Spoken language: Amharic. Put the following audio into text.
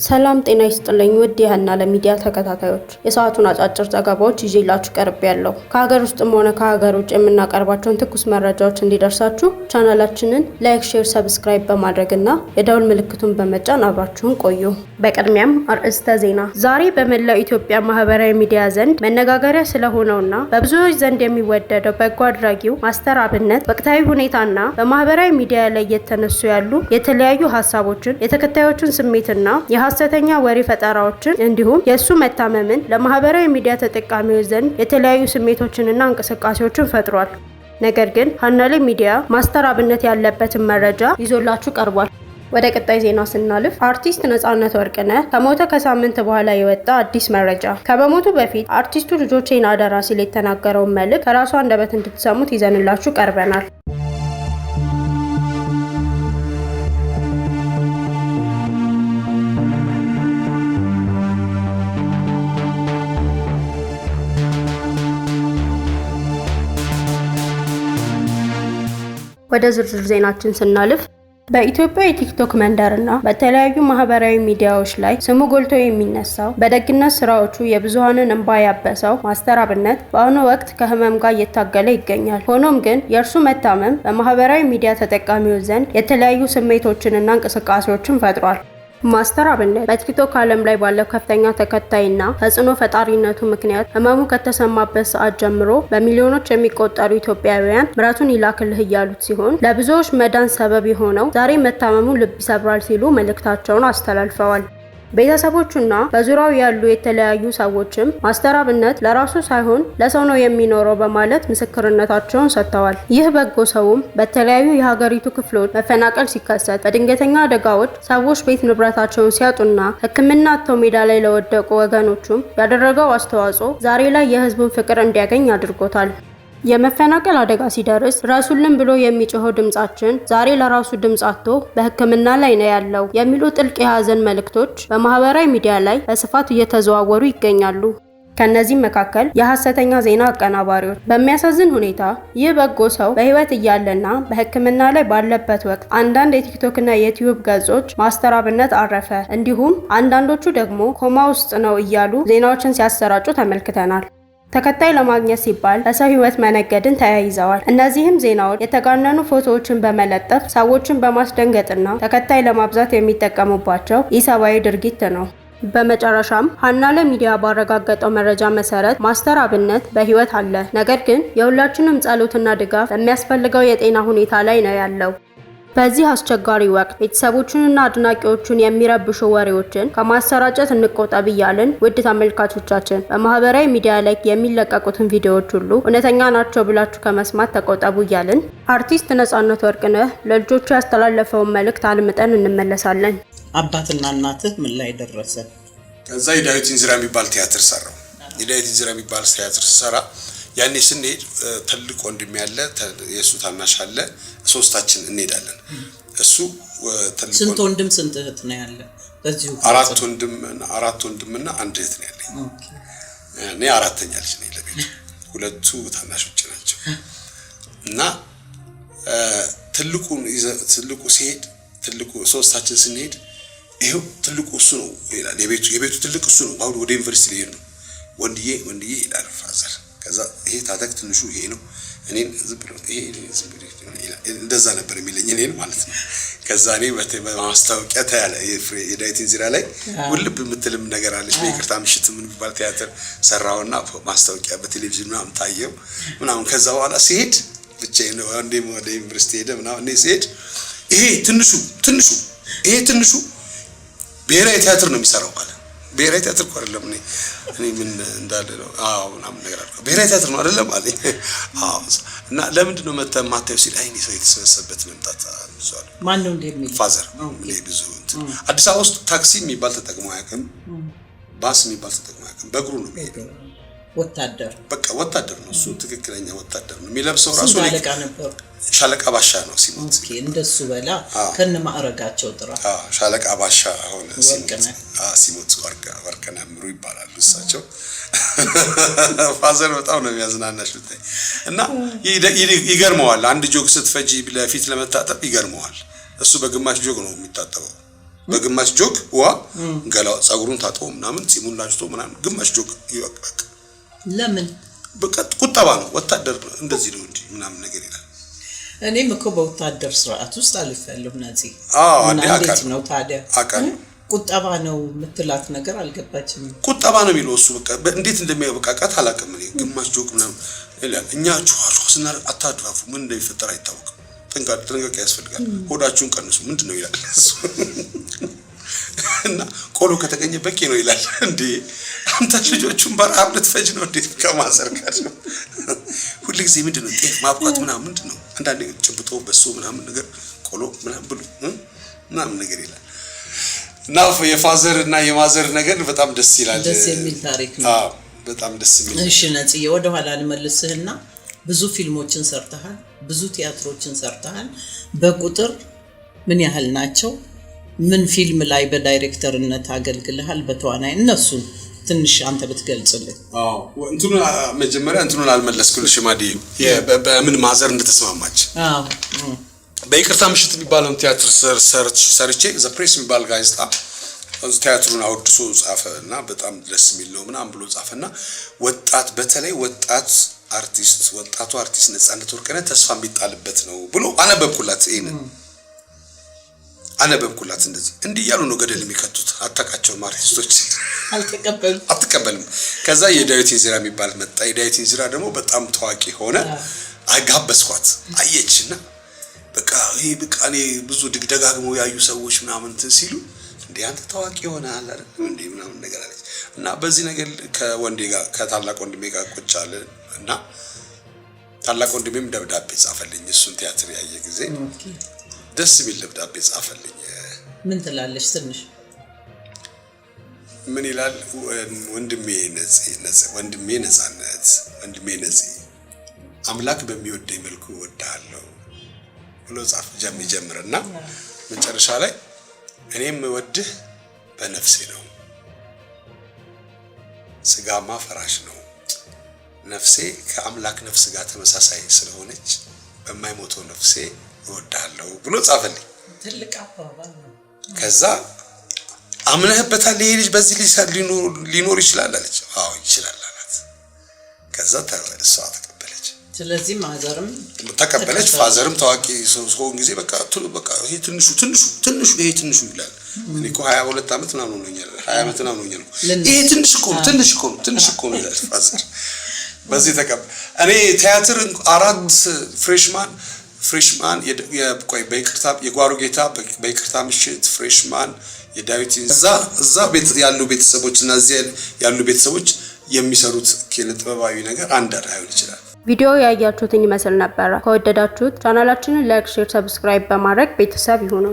ሰላም ጤና ይስጥልኝ ውድ የሃና ለሚዲያ ተከታታዮች የሰዓቱን አጫጭር ዘገባዎች ይዤላችሁ ቀርቤያለሁ። ከሀገር ውስጥም ሆነ ከሀገር ውጭ የምናቀርባቸውን ትኩስ መረጃዎች እንዲደርሳችሁ ቻናላችንን ላይክ፣ ሼር፣ ሰብስክራይብ በማድረግና የደውል ምልክቱን በመጫን አብራችሁን ቆዩ። በቅድሚያም አርዕስተ ዜና። ዛሬ በመላው ኢትዮጵያ ማህበራዊ ሚዲያ ዘንድ መነጋገሪያ ስለሆነውና በብዙዎች ዘንድ የሚወደደው በጎ አድራጊው ማስተር አብነት ወቅታዊ ሁኔታና በማህበራዊ ሚዲያ ላይ እየተነሱ ያሉ የተለያዩ ሀሳቦችን የተከታዮቹን ስሜትና ሐሰተኛ ወሬ ፈጠራዎችን እንዲሁም የሱ መታመምን ለማህበራዊ ሚዲያ ተጠቃሚዎች ዘንድ የተለያዩ ስሜቶችንና እንቅስቃሴዎችን ፈጥሯል። ነገር ግን ሃና ሚዲያ ማስተር አብነት ያለበትን መረጃ ይዞላችሁ ቀርቧል። ወደ ቀጣይ ዜና ስናልፍ አርቲስት ነጻነት ወርቅነህ ከሞተ ከሳምንት በኋላ የወጣ አዲስ መረጃ። ከመሞቱ በፊት አርቲስቱ ልጆቼን አደራ ሲል የተናገረውን መልእክት ከራሱ አንደበት እንድትሰሙት ይዘንላችሁ ቀርበናል። ወደ ዝርዝር ዜናችን ስናልፍ በኢትዮጵያ የቲክቶክ መንደርና በተለያዩ ማህበራዊ ሚዲያዎች ላይ ስሙ ጎልቶ የሚነሳው በደግነት ስራዎቹ የብዙሃንን እንባ ያበሰው ማስተር አብነት በአሁኑ ወቅት ከህመም ጋር እየታገለ ይገኛል። ሆኖም ግን የእርሱ መታመም በማህበራዊ ሚዲያ ተጠቃሚዎች ዘንድ የተለያዩ ስሜቶችንና እንቅስቃሴዎችን ፈጥሯል። ማስተር አብነት በቲክቶክ ዓለም ላይ ባለው ከፍተኛ ተከታይና ተጽዕኖ ፈጣሪነቱ ምክንያት ህመሙ ከተሰማበት ሰዓት ጀምሮ በሚሊዮኖች የሚቆጠሩ ኢትዮጵያውያን ምሕረቱን ይላክልህ እያሉት ሲሆን ለብዙዎች መዳን ሰበብ የሆነው ዛሬ መታመሙ ልብ ይሰብራል ሲሉ መልእክታቸውን አስተላልፈዋል። ቤተሰቦቹና በዙሪያው ያሉ የተለያዩ ሰዎችም ማስተር አብነት ለራሱ ሳይሆን ለሰው ነው የሚኖረው በማለት ምስክርነታቸውን ሰጥተዋል። ይህ በጎ ሰውም በተለያዩ የሀገሪቱ ክፍሎች መፈናቀል ሲከሰት፣ በድንገተኛ አደጋዎች ሰዎች ቤት ንብረታቸውን ሲያጡና ሕክምና አጥተው ሜዳ ላይ ለወደቁ ወገኖቹም ያደረገው አስተዋጽኦ ዛሬ ላይ የህዝቡን ፍቅር እንዲያገኝ አድርጎታል። የመፈናቀል አደጋ ሲደርስ ድረሱልን ብሎ የሚጮኸው ድምጻችን ዛሬ ለራሱ ድምጽ አጥቶ በሕክምና ላይ ነው ያለው የሚሉ ጥልቅ የሀዘን መልእክቶች በማህበራዊ ሚዲያ ላይ በስፋት እየተዘዋወሩ ይገኛሉ። ከነዚህም መካከል የሐሰተኛ ዜና አቀናባሪዎች። በሚያሳዝን ሁኔታ ይህ በጎ ሰው በህይወት እያለና በሕክምና ላይ ባለበት ወቅት አንዳንድ የቲክቶክና የዩቲዩብ ገጾች ማስተር አብነት አረፈ፣ እንዲሁም አንዳንዶቹ ደግሞ ኮማ ውስጥ ነው እያሉ ዜናዎችን ሲያሰራጩ ተመልክተናል። ተከታይ ለማግኘት ሲባል በሰው ህይወት መነገድን ተያይዘዋል። እነዚህም ዜናዎች የተጋነኑ ፎቶዎችን በመለጠፍ ሰዎችን በማስደንገጥና ተከታይ ለማብዛት የሚጠቀሙባቸው ኢሰብአዊ ድርጊት ነው። በመጨረሻም ሃና ለሚዲያ ባረጋገጠው መረጃ መሰረት ማስተር አብነት በህይወት አለ። ነገር ግን የሁላችንም ጸሎትና ድጋፍ በሚያስፈልገው የጤና ሁኔታ ላይ ነው ያለው። በዚህ አስቸጋሪ ወቅት ቤተሰቦቹንና አድናቂዎቹን የሚረብሹ ወሬዎችን ከማሰራጨት እንቆጠብ እያልን ውድ ተመልካቾቻችን በማህበራዊ ሚዲያ ላይ የሚለቀቁትን ቪዲዮዎች ሁሉ እውነተኛ ናቸው ብላችሁ ከመስማት ተቆጠቡ እያልን አርቲስት ነጻነት ወርቅነህ ለልጆቹ ያስተላለፈውን መልእክት አልምጠን እንመለሳለን። አባትና እናትህ ምን ላይ ደረሰ? ከዛ የዳዊት እንዝራ የሚባል ቲያትር ሰራው። የዳዊት እንዝራ የሚባል ቲያትር ሰራ። ያኔ ስንሄድ ትልቅ ወንድም ያለ የሱ ታናሽ አለ፣ ሶስታችን እንሄዳለን። እሱ ትልቅ ስንት ወንድም ስንት እህት ነው ያለ? በዚሁ አራት ወንድምና አንድ እህት ነው ያለኝ። እኔ አራተኛ ልጅ ነኝ ለቤቱ። ሁለቱ ታናሾች ናቸው። እና ትልቁ ሲሄድ ሶስታችን ስንሄድ ይሄው ትልቁ እሱ ነው ይላል። የቤቱ ትልቅ እሱ ነው። አሁን ወደ ዩኒቨርሲቲ ሊሄድ ነው። ወንድዬ ይላል ፋዘር። ከዛ ይሄ ታጠቅ ትንሹ ይሄ ነው። እኔን ዝም ብሎ እንደዛ ነበር የሚለኝ እኔን ማለት ነው። ከዛ እኔ በማስታወቂያ ታያለ የዳዊት እንዝራ ላይ ውልብ የምትልም ነገር አለች። በይቅርታ ምሽት ምን የሚባል ቲያትር ሰራውና ማስታወቂያ በቴሌቪዥን ምናምን ታየው ምናምን። ከዛ በኋላ ሲሄድ ብቻዬን ወንዴም ወደ ዩኒቨርሲቲ ሄደ ምናምን። እኔ ሲሄድ ይሄ ትንሹ ብሔራዊ ቲያትር ነው የሚሰራው ማለት ብሔራዊ ቲያትር እኮ አይደለም። እኔ ምን እንዳለ ነው ምናምን ነገር አለ። ብሔራዊ ቲያትር ነው አይደለም አለኝ። እና ለምንድን ነው ማታየው ሲል አይኔ ሰው የተሰበሰበበት መምጣት አልዟል። ማን ነው እንደሚል ፋዘር ብዙ አዲስ አበባ ውስጥ ታክሲ የሚባል ተጠቅሞ አያውቅም፣ ባስ የሚባል ተጠቅሞ አያውቅም። በእግሩ ነው የሚሄደው። ወታደር ነው እሱ፣ ትክክለኛ ወታደር ነው። የሚለብሰው ራሱ ሻለቃ ባሻ ነው ሲሞት። እንደሱ በላ ከነ ማዕረጋቸው ጥራ ሻለቃ ባሻ ሆነ ሲሞት ወርቅነህ ምሩ ይባላሉ እሳቸው። ፋዘር በጣም ነው የሚያዝናናሽ ብታይ። እና ይገርመዋል። አንድ ጆግ ስትፈጂ ለፊት ለመታጠብ ይገርመዋል። እሱ በግማሽ ጆግ ነው የሚታጠበው። በግማሽ ጆግ ውሃ ገላው ጸጉሩን ታጥቦ ምናምን ጺሙን ላጭቶ ምናምን ግማሽ ጆግ ይወቃቅ። ለምን በቃ ቁጠባ ነው ወታደር እንደዚህ ነው እንጂ ምናምን ነገር ይላል። እኔም እኮ በወታደር ስርዓት ውስጥ አልፌያለሁ ናዚ። እንዴት ነው ታዲያ አቃል ቁጠባ ነው የምትላት ነገር አልገባችም። ቁጠባ ነው የሚለው እሱ በቃ እንዴት እንደሚያበቃቃት አላውቅም። እኔ ግማሽ ጆግ ምናምን ይላል። እኛ ቹዋቹ ስናር አታድራፉ ምን እንደሚፈጠር አይታወቅም። ጥንቃቄ ያስፈልጋል። ሆዳችሁን ቀንሱ ምንድነው ይላል እና ቆሎ ከተገኘ በቂ ነው ይላል። እንዴ አንተ ልጆቹን በረሃብ ልትፈጅ ነው እንዴ? ከማሰርካት ነው ሁሉ ጊዜ ምንድነው ጤፍ ማብቃት ምናምን ምንድነው? አንዳንዴ ጭብጦ በሶ ምናምን ነገር ቆሎ ምናምን ብሉ ምናምን ነገር ይላል። እና የፋዘር እና የማዘር ነገር በጣም ደስ ይላል። ደስ የሚል ታሪክ ነው። አዎ በጣም ደስ የሚል። እሺ ነጽዬ ወደ ኋላ ልመልስህና ብዙ ፊልሞችን ሰርተሃል፣ ብዙ ቲያትሮችን ሰርተሃል። በቁጥር ምን ያህል ናቸው? ምን ፊልም ላይ በዳይሬክተርነት አገልግለሃል? በተዋናይ እነሱን ትንሽ አንተ ብትገልጽልኝ። እንትኑ መጀመሪያ እንትኑን አልመለስኩልሽ ማዲ በምን ማዘር እንደተስማማች። በይቅርታ ምሽት የሚባለው ቲያትር ሰርቼ ዘ ፕሬስ የሚባል ጋዜጣ ቲያትሩን አውድሶ ጻፈና በጣም ደስ የሚል ነው ምናምን ብሎ ጻፈና ወጣት በተለይ ወጣት አርቲስት ወጣቱ አርቲስት ነጻነት ወርቅነህ ተስፋ የሚጣልበት ነው ብሎ አነበብኩላት። ይሄንን አነበብኩላት። እንደዚህ እንዲህ ያሉ ነው ገደል የሚከቱት። አታውቃቸውም አርቲስቶች አትቀበልም። ከዛ የዳዊት ኢንዚራ የሚባል መጣ። የዳዊት ኢንዚራ ደግሞ በጣም ታዋቂ ሆነ። አጋበስኳት አየችና በቃ ይሄ በቃ እኔ ብዙ ደጋግመው ያዩ ሰዎች ምናምን ሲሉ እንዴ አንተ ታዋቂ ሆነ አለ አይደል እንዴ ምናምን ነገር አለች። እና በዚህ ነገር ከወንዴ ጋር ከታላቅ ወንድሜ ጋር ቁጭ አለ እና ታላቅ ወንድሜም ደብዳቤ ጻፈልኝ። እሱን ቲያትር ያየ ጊዜ ደስ የሚል ደብዳቤ ጻፈልኝ። ምን ትላለች? ትንሽ ምን ይላል? ወንድሜ ነጻነት ወንድሜ ነጽ አምላክ በሚወደኝ መልኩ እወድሃለሁ ብሎ ጻፍ ጀምርና መጨረሻ ላይ እኔም ወድህ በነፍሴ ነው፣ ስጋማ ፈራሽ ነው፣ ነፍሴ ከአምላክ ነፍስ ጋር ተመሳሳይ ስለሆነች በማይሞተው ነፍሴ እወድሃለሁ ብሎ ጻፈልኝ። ትልቅ አባባል ነው። ከዛ አምነህበታል ይሄ ልጅ በዚህ ሊኖር ይችላል አለች። አዎ ይችላል አላት። ከዛ እሷ ተቀበለች። ስለዚህ ማዘርም ተቀበለች። ፋዘርም ታዋቂ ሰው ጊዜ በቃ ይሄ ትንሹ ይላል። እኔ እኮ 22 ዓመት ምናምን ሆኖኛል 20 ዓመት ምናምን ሆኖኛል። ይሄ ትንሽ እኮ ነው ይላል ፋዘር። በዚህ ተቀበለ። እኔ ቲያትር 4 ፍሬሽማን በይቅርታ የጓሮ ጌታ በይቅርታ ምሽት ፍሬሽማን የዳዊት እዛ ቤት ያሉ ቤተሰቦች እና እዚህ ያሉ ቤተሰቦች የሚሰሩት ኪነ ጥበባዊ ነገር አንድ አይሆን ይችላል። ቪዲዮ ያያችሁትን ይመስል ነበር። ከወደዳችሁት ቻናላችንን ላይክ፣ ሼር፣ ሰብስክራይብ በማድረግ ቤተሰብ ይሁኑ።